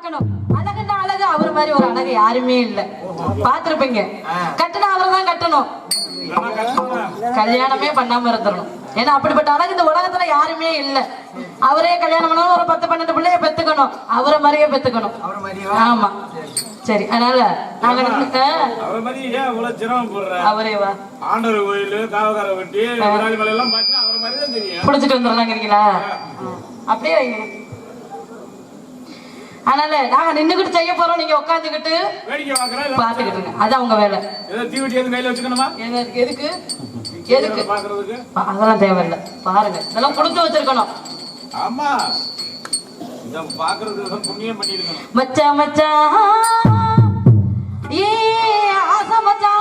பார்க்கணும். அழகுன்னா அழகு, அவர் மாதிரி ஒரு அழகு யாருமே இல்ல. பாத்திருப்பீங்க. கட்டணம் அவரை தான் கட்டணும், கல்யாணமே பண்ணாம இருந்துடணும். ஏன்னா அப்படிப்பட்ட அழகு இந்த உலகத்துல யாருமே இல்ல. அவரே கல்யாணம் பண்ணாலும் ஒரு 10-12 பிள்ளைய பெத்துக்கணும், அவரை மாதிரியே பெத்துக்கணும். ஆமா சரி, அதனால நாங்க அவரே வா ஆண்டவர் கோயில் காவகார வெட்டி புடிச்சிட்டு வந்துடலாங்கிறீங்களா? அப்படியே அதனால நாங்க நின்னுகிட்டு செய்ய போறோம், நீங்க உட்காந்துக்கிட்டு பாத்துக்கிட்டு. அதான் உங்க வேலை. எதுக்கு எதுக்கு அதெல்லாம் தேவையில்லை. பாருங்க, இதெல்லாம் கொடுத்து வச்சிருக்கணும். ஆமா, மச்சா மச்சா ஏ ஆசை மச்சா,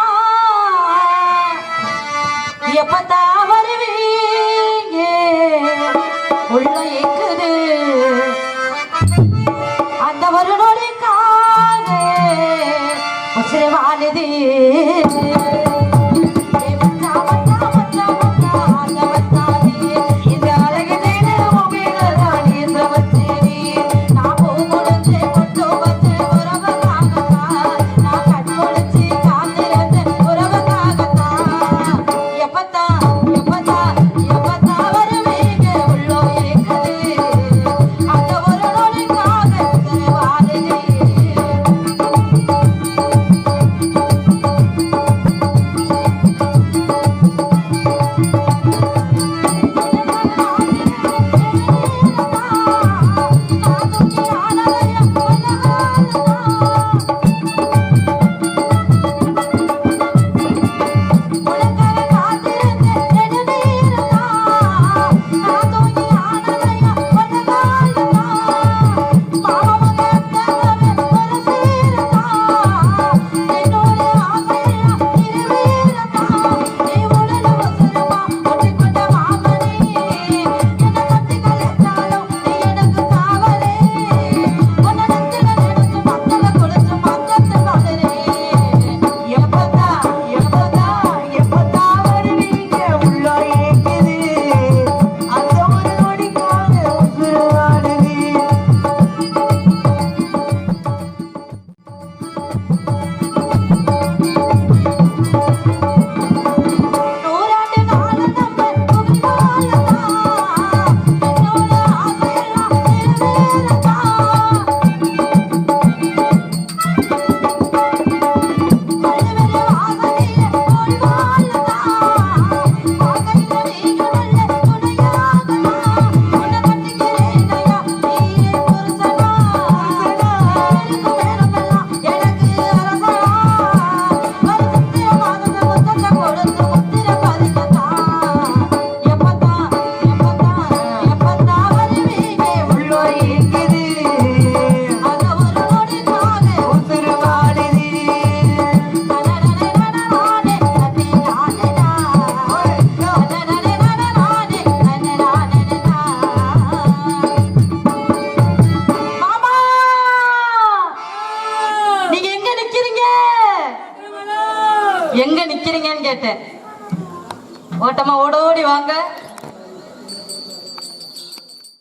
எப்பத்தா வருவீங்க உள்ள இருக்குது அந்த ஒரு நொடிக்காக உசிறு வாழுது. எங்க நிக்கிறீங்கன்னு கேட்டேன். ஓட்டமா ஓடோடி வாங்க.